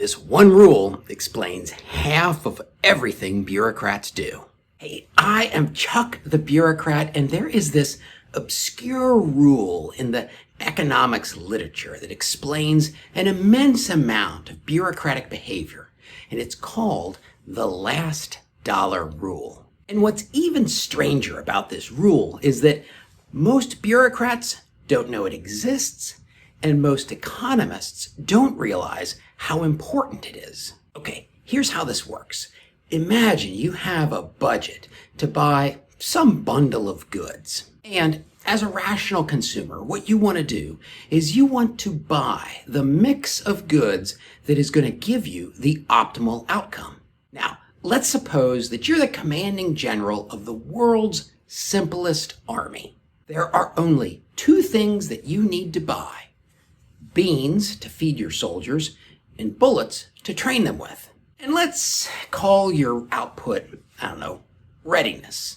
This one rule explains half of everything bureaucrats do. Hey, I am Chuck the bureaucrat, and there is this obscure rule in the economics literature that explains an immense amount of bureaucratic behavior, and it's called the last dollar rule. And what's even stranger about this rule is that most bureaucrats don't know it exists, and most economists don't realize how important it is. Okay, here's how this works. Imagine you have a budget to buy some bundle of goods. And as a rational consumer, what you want to do is you want to buy the mix of goods that is going to give you the optimal outcome. Now, let's suppose that you're the commanding general of the world's simplest army. There are only two things that you need to buy: beans to feed your soldiers and bullets to train them with. And let's call your output, readiness.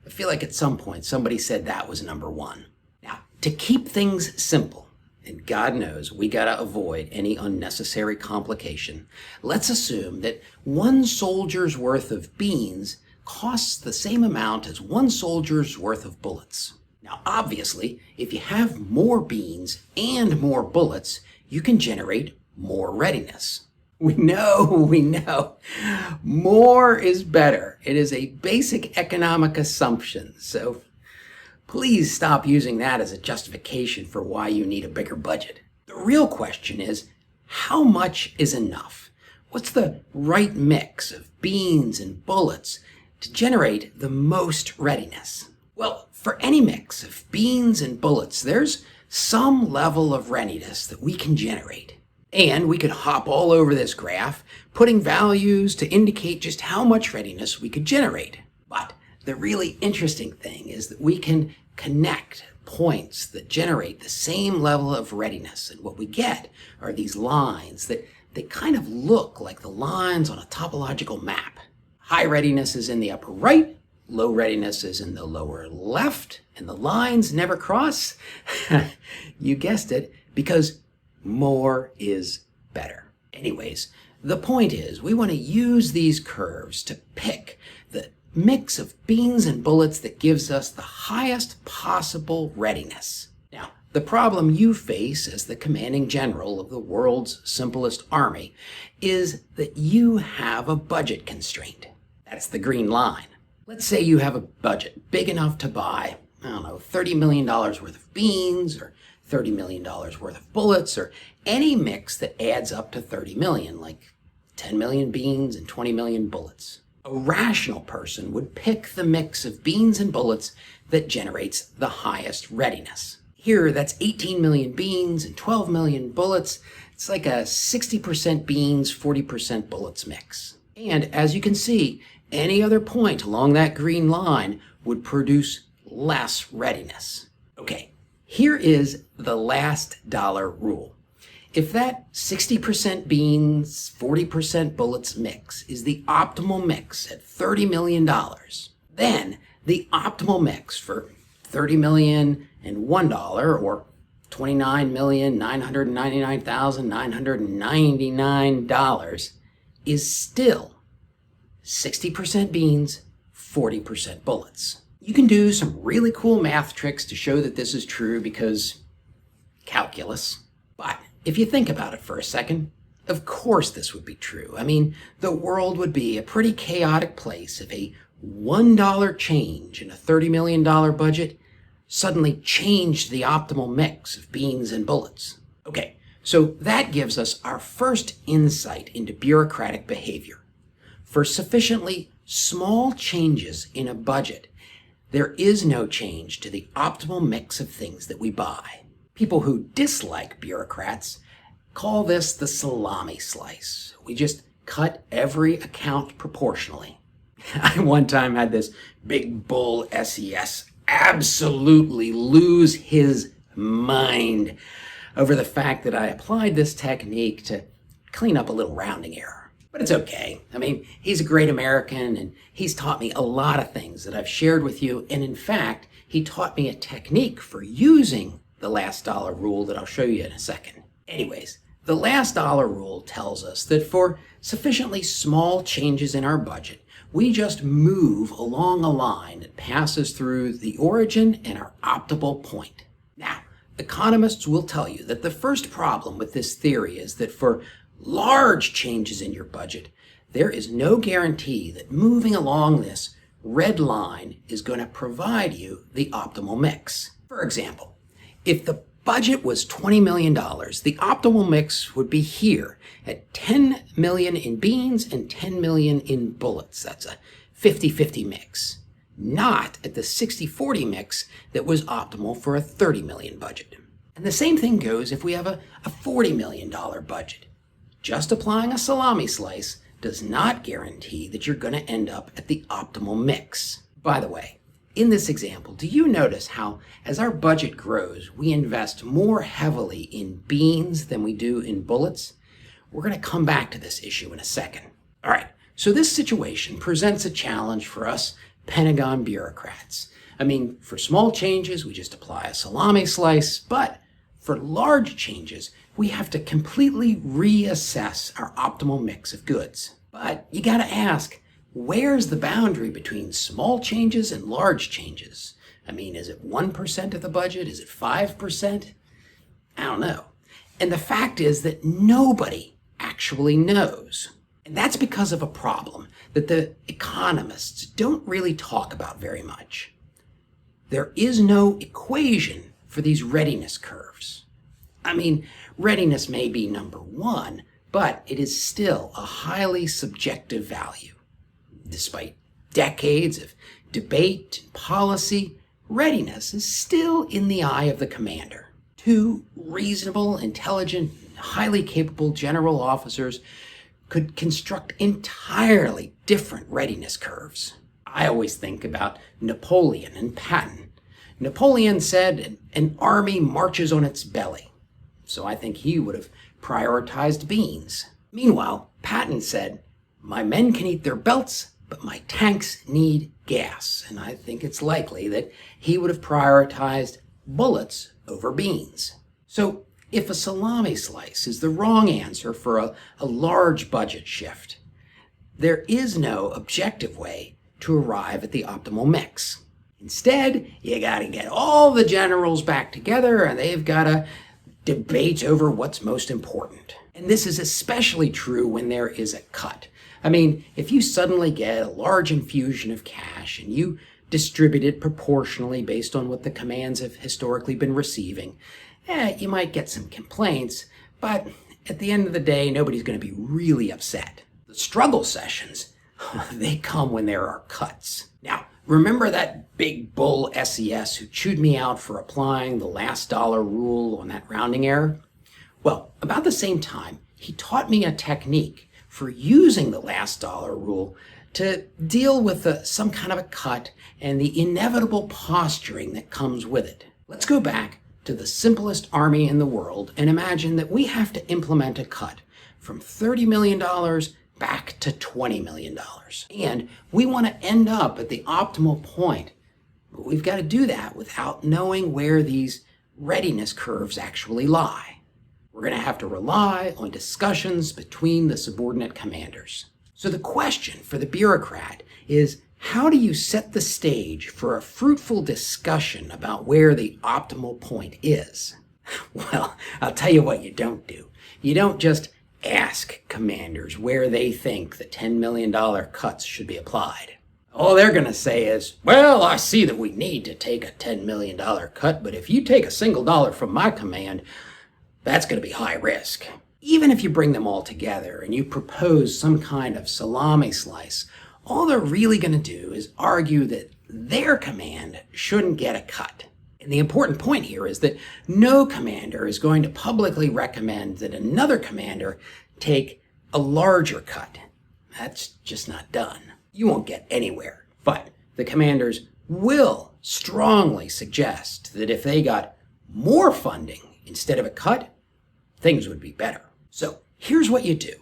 I feel like at some point somebody said that was number one. Now, to keep things simple, and God knows we gotta avoid any unnecessary complication, let's assume that one soldier's worth of beans costs the same amount as one soldier's worth of bullets. Now, obviously, if you have more beans and more bullets, you can generate more readiness. We know. More is better. It is a basic economic assumption. So please stop using that as a justification for why you need a bigger budget. The real question is, how much is enough? What's the right mix of beans and bullets to generate the most readiness? Well, for any mix of beans and bullets, there's some level of readiness that we can generate. And we could hop all over this graph, putting values to indicate just how much readiness we could generate. But the really interesting thing is that we can connect points that generate the same level of readiness. And what we get are these lines that they kind of look like the lines on a topological map. High readiness is in the upper right, low readiness is in the lower left, and the lines never cross. You guessed it, because more is better. Anyways, the point is we want to use these curves to pick the mix of beans and bullets that gives us the highest possible readiness. Now, the problem you face as the commanding general of the world's simplest army is that you have a budget constraint. That's the green line. Let's say you have a budget big enough to buy, $30 million worth of beans, or $30 million worth of bullets, or any mix that adds up to 30 million, like 10 million beans and 20 million bullets. A rational person would pick the mix of beans and bullets that generates the highest readiness. Here, that's 18 million beans and 12 million bullets. It's like a 60% beans, 40% bullets mix. And as you can see, any other point along that green line would produce less readiness. Okay. Here is the last dollar rule. If that 60% beans, 40% bullets mix is the optimal mix at $30 million, then the optimal mix for $30 million and $1, or $29,999,999, is still 60% beans, 40% bullets. You can do some really cool math tricks to show that this is true because calculus. But if you think about it for a second, of course this would be true. I mean, the world would be a pretty chaotic place if a $1 change in a $30 million budget suddenly changed the optimal mix of beans and bullets. Okay, so that gives us our first insight into bureaucratic behavior. For sufficiently small changes in a budget, there is no change to the optimal mix of things that we buy. People who dislike bureaucrats call this the salami slice. We just cut every account proportionally. I one time had this big bull SES absolutely lose his mind over the fact that I applied this technique to clean up a little rounding error. But it's okay. I mean, he's a great American, and he's taught me a lot of things that I've shared with you. And in fact, he taught me a technique for using the last dollar rule that I'll show you in a second. Anyways, The last dollar rule tells us that for sufficiently small changes in our budget, we just move along a line that passes through the origin and our optimal point. Now, economists will tell you that the first problem with this theory is that for large changes in your budget, there is no guarantee that moving along this red line is going to provide you the optimal mix. For example, if the budget was $20 million, the optimal mix would be here at 10 million in beans and 10 million in bullets. That's a 50-50 mix, not at the 60-40 mix that was optimal for a 30 million budget. And the same thing goes if we have a $40 million budget. Just applying a salami slice does not guarantee that you're going to end up at the optimal mix. By the way, in this example, do you notice how, as our budget grows, we invest more heavily in beans than we do in bullets? We're going to come back to this issue in a second. All right, so this situation presents a challenge for us Pentagon bureaucrats. I mean, for small changes, we just apply a salami slice, but for large changes, we have to completely reassess our optimal mix of goods. But you got to ask, where's the boundary between small changes and large changes? I mean, is it 1% of the budget? Is it 5%? I don't know. And the fact is that nobody actually knows. And that's because of a problem that the economists don't really talk about very much. There is no equation for these readiness curves. I mean, readiness may be number one, but it is still a highly subjective value. Despite decades of debate and policy, readiness is still in the eye of the commander. Two reasonable, intelligent, highly capable general officers could construct entirely different readiness curves. I always think about Napoleon and Patton. Napoleon said an army marches on its belly, so I think he would have prioritized beans. Meanwhile, Patton said, my men can eat their belts, but my tanks need gas, and I think it's likely that he would have prioritized bullets over beans. So if a salami slice is the wrong answer for a large budget shift, there is no objective way to arrive at the optimal mix. Instead, you got to get all the generals back together and they've got to debate over what's most important. And this is especially true when there is a cut. I mean, if you suddenly get a large infusion of cash and you distribute it proportionally based on what the commands have historically been receiving, you might get some complaints, but at the end of the day, nobody's going to be really upset. The struggle sessions, they come when there are cuts. Now, remember that big bull SES who chewed me out for applying the last dollar rule on that rounding error? Well, about the same time, he taught me a technique for using the last dollar rule to deal with some kind of a cut and the inevitable posturing that comes with it. Let's go back to the simplest army in the world and imagine that we have to implement a cut from $30 million back to $20 million. And we want to end up at the optimal point, but we've got to do that without knowing where these readiness curves actually lie. We're going to have to rely on discussions between the subordinate commanders. So the question for the bureaucrat is, how do you set the stage for a fruitful discussion about where the optimal point is? Well, I'll tell you what you don't do. You don't just ask commanders where they think the $10 million cuts should be applied. All they're going to say is, well, I see that we need to take a $10 million cut, but if you take a single dollar from my command, that's going to be high risk. Even if you bring them all together and you propose some kind of salami slice, all they're really going to do is argue that their command shouldn't get a cut. And the important point here is that no commander is going to publicly recommend that another commander take a larger cut. That's just not done. You won't get anywhere. But the commanders will strongly suggest that if they got more funding instead of a cut, things would be better. So here's what you do.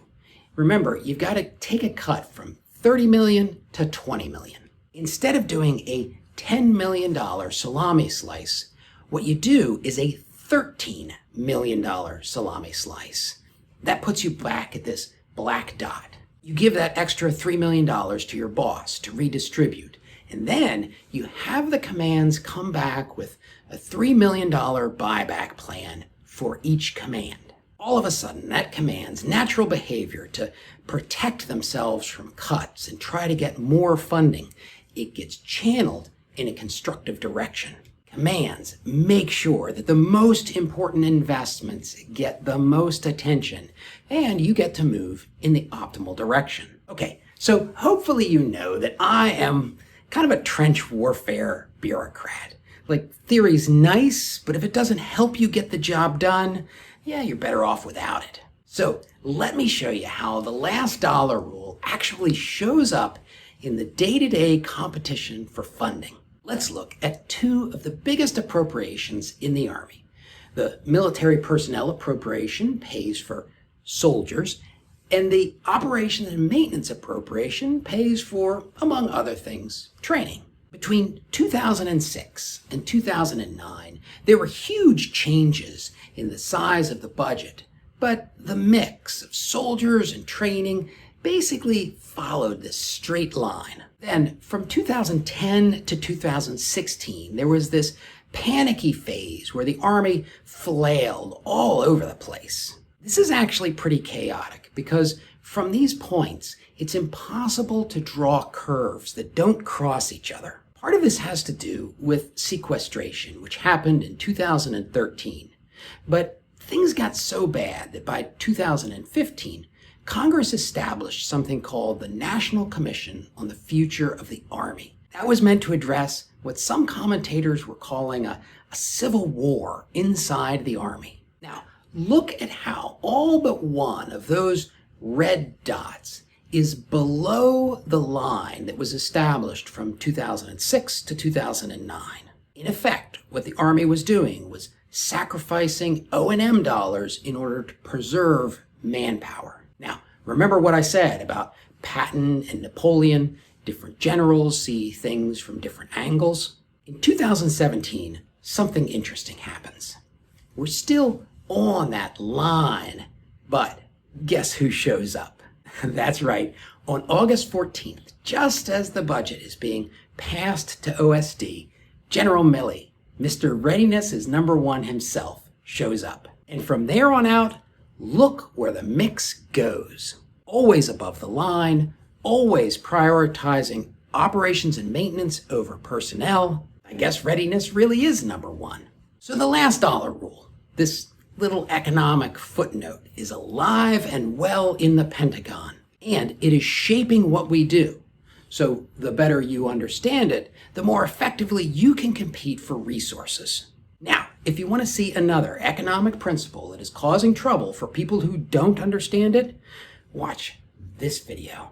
Remember, you've got to take a cut from 30 million to 20 million. Instead of doing a $10 million salami slice, what you do is a $13 million salami slice. that puts you back at this black dot. You give that extra $3 million to your boss to redistribute, and then you have the commands come back with a $3 million buyback plan for each command. All of a sudden, that command's natural behavior to protect themselves from cuts and try to get more funding, it gets channeled in a constructive direction. Commands make sure that the most important investments get the most attention, and you get to move in the optimal direction. Okay, so hopefully you know that I am kind of a trench warfare bureaucrat. Like, theory's nice, but if it doesn't help you get the job done, yeah, you're better off without it. So let me show you how the last dollar rule actually shows up in the day-to-day competition for funding. Let's look at two of the biggest appropriations in the Army. The military personnel appropriation pays for soldiers, and the operations and maintenance appropriation pays for, among other things, training. Between 2006 and 2009, there were huge changes in the size of the budget, but the mix of soldiers and training basically followed this straight line. Then, from 2010 to 2016, there was this panicky phase where the Army flailed all over the place. This is actually pretty chaotic because from these points, it's impossible to draw curves that don't cross each other. Part of this has to do with sequestration, which happened in 2013. But things got so bad that by 2015, Congress established something called the National Commission on the Future of the Army. That was meant to address what some commentators were calling a civil war inside the Army. Now, look at how all but one of those red dots is below the line that was established from 2006 to 2009. In effect, what the Army was doing was sacrificing O&M dollars in order to preserve manpower. Now, remember what I said about Patton and Napoleon? Different generals see things from different angles. In 2017, something interesting happens. We're still on that line, but guess who shows up? That's right, on August 14th, just as the budget is being passed to OSD, General Milley, Mr. Readiness is number one himself, shows up. And from there on out, look where the mix goes. Always above the line, always prioritizing operations and maintenance over personnel. I guess readiness really is number one. So the last dollar rule, this little economic footnote, is alive and well in the Pentagon, and it is shaping what we do. So the better you understand it, the more effectively you can compete for resources. Now, if you want to see another economic principle that is causing trouble for people who don't understand it, watch this video.